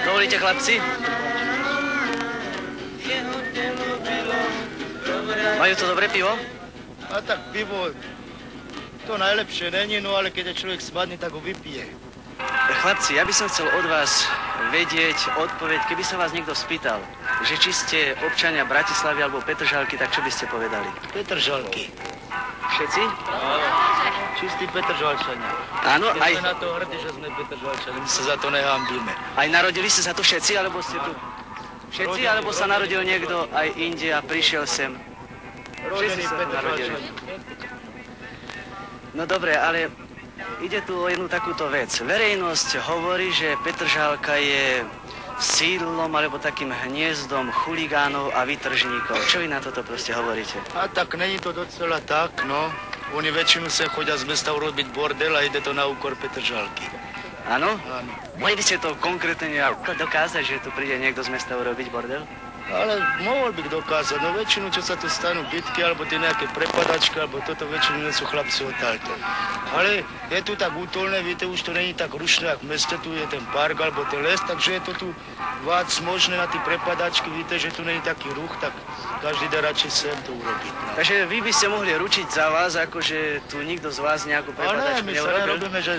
Dovolíte, chlapci? Majú to dobré pivo? A tak pivo, to najlepšie není, no ale keď je človek smadný, tak ho vypije. Chlapci, ja by som chcel od vás vedieť odpoveď, keby sa vás niekto spýtal, že či ste občania Bratislavy alebo Petržalky, tak čo by ste povedali? Petržalky. Všetci? Čistí Petržalčania. Áno, aj... Sme na to hrdí, že sme Petržalčania, my sa za to nehambíme. Aj narodili ste sa tu všetci, alebo ste tu... Všetci, alebo sa narodil niekto aj inde a prišiel sem? Rodený Petržalčania. No dobre, ale ide tu o jednu takúto vec. Verejnosť hovorí, že Petržalka je sídlom alebo takým hniezdom chuligánov a vytržníkov. Čo vy na toto proste hovoríte? A tak není to docela tak, no. Oni väčšinu sa chodia z mesta urobiť bordel a ide to na úkor Petržalky. Áno? Áno. Mohli by ste to konkrétne dokázať, že tu príde niekto z mesta urobiť bordel? Ale mohol by dokázať, no väčšinu, čo sa tu stanú bitky, alebo tie nejaké prepadačky, alebo toto väčšinu nie sú chlapci odtaľto. Ale je tu tak útolné, viete, už to není tak rušné, ako v meste, tu je ten park, alebo ten les, takže je to tu vác možné na tie prepadačky, viete, že tu není taký ruch, tak každý dá radšej sem to urobiť. No. Takže vy by ste mohli ručiť za vás, akože tu nikto z vás nejakú prepadačku neurobil? Ale my sa nerobíme, že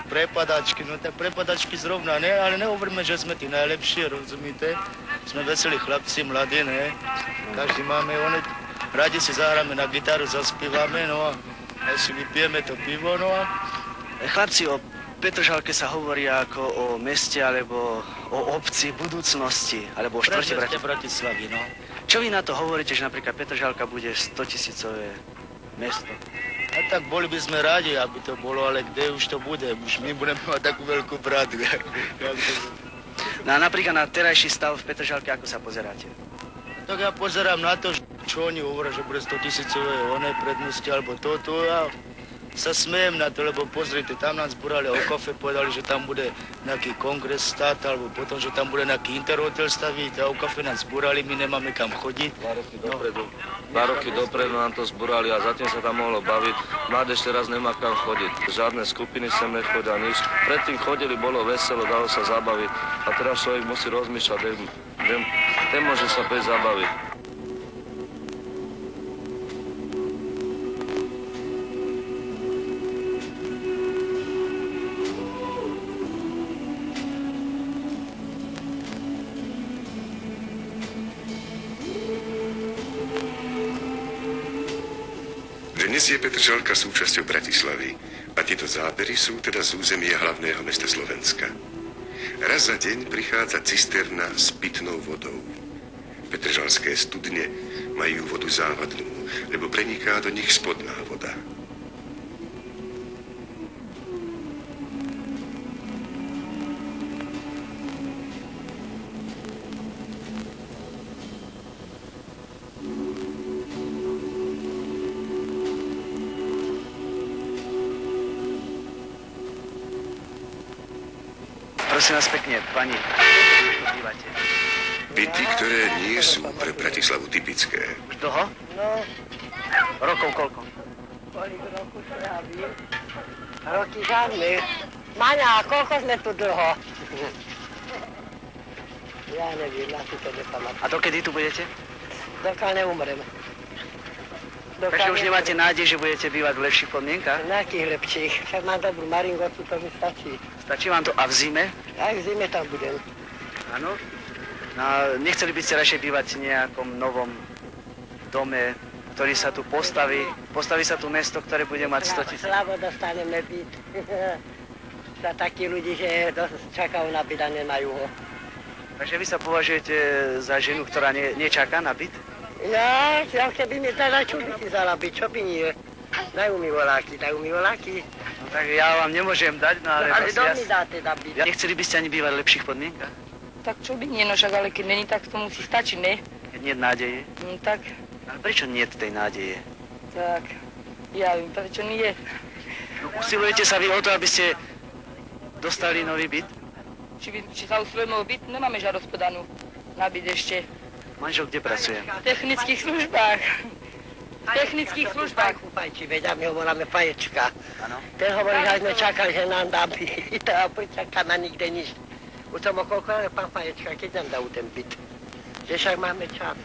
prepadačky, no tak prepadačky zrovna ne, ale nehovoríme, že sme tí najlepší, rozumíte? Sme veselí chlapci, mladí, ne? Každý máme, radi si zahráme na gitaru, zaspívame, no a si vypijeme to pivo, no a... Chlapci, o Petržalke sa hovorí ako o meste, alebo o obci budúcnosti, alebo o štvrte Bratislavy, no. Čo vy na to hovoríte, že napríklad Petržalka bude 100-tisícové mesto? A tak boli by sme radi, aby to bolo, ale kde už to bude? Už my budeme mať takú veľkú bradu. No a napríklad na terajší stav v Petržalke, ako sa pozeráte? Tak ja pozerám na to, čo oni hovoria, že bude 100-tisícové prednosti, alebo toto. Ja sa smejem na to, lebo pozrite, tam nás zborali o kafe, povedali, že tam bude nejaký kongres stát, alebo potom, že tam bude nejaký interhotel staviť, a o kafe nás zborali, my nemáme kam chodiť. 2 roky dopredu nám to zborali a zatím sa tam mohlo baviť. Mládež teraz nemá kam chodiť. Žiadne skupiny sem nechodia, nič. Predtým chodili, bolo veselo, dalo sa zabaviť. A teraz človek musí rozmýšľať, ten môže sa päť zabaviť. Dnes je Petržalka súčasťou Bratislavy a tieto zábery sú teda z územia hlavného mesta Slovenska. Raz za deň prichádza cisterna s pitnou vodou. Petržalské studne majú vodu závadnú, lebo preniká do nich spodná voda. Prosím vás pekne, pani, dívate. Byty, ktoré nie sú pre Bratislavu typické. Už dlho? No. Rokov koľko? Kolik rokov sa javí? Roky žádny. Maňa, koľko sme tu dlho? Ja neviem, na si to nepamatujem. A dokedy tu budete? Dokiaľ neumrem. Takže už nemáte nádej, že budete bývať v lepších podmienkach? Nejakých lepších. Však mám dobrú maringotu, to mi stačí. Stačí vám to a v zime? Aj v zime tam budem. Áno? No, nechceli by ste radšej bývať v nejakom novom dome, ktorý sa tu postaví? Postaví sa tu mesto, ktoré bude mať 100 000. Slabo dostaneme byt. Za takí ľudí, že čakajú na byt a nemajú ho. Takže vy sa považujete za ženu, ktorá nečaká na byt? Ja keby mi teda čudy si vzala byť, čo by nie. Dajú mi voláky. No tak ja vám nemôžem dať, no ale... Ale proste kto mi dá teda byť? Nechceli by ste ani bývať v lepších podmienkach? Tak čo by nie, no však ale keď není, tak to musí stačiť, ne? Keď nie je nádeje? No tak, Ale prečo nie je tej nádeje? tak, ja viem, prečo nie. No, usilujete sa vy o to, aby ste dostali nový byt? Či sa usilujeme o byt? Nemáme žiadosť podanú na byt ešte. Manžel kde pracuje? V technických službách. V technických službách. Fajči, veď a my ho voláme Faječka. Áno. Ten hovorí, že sme čakali, že nám dá byt. A počakáme nikde nič. Už som koľko, ale pán Faječka, keď nám dá ten byt? Že však máme čas.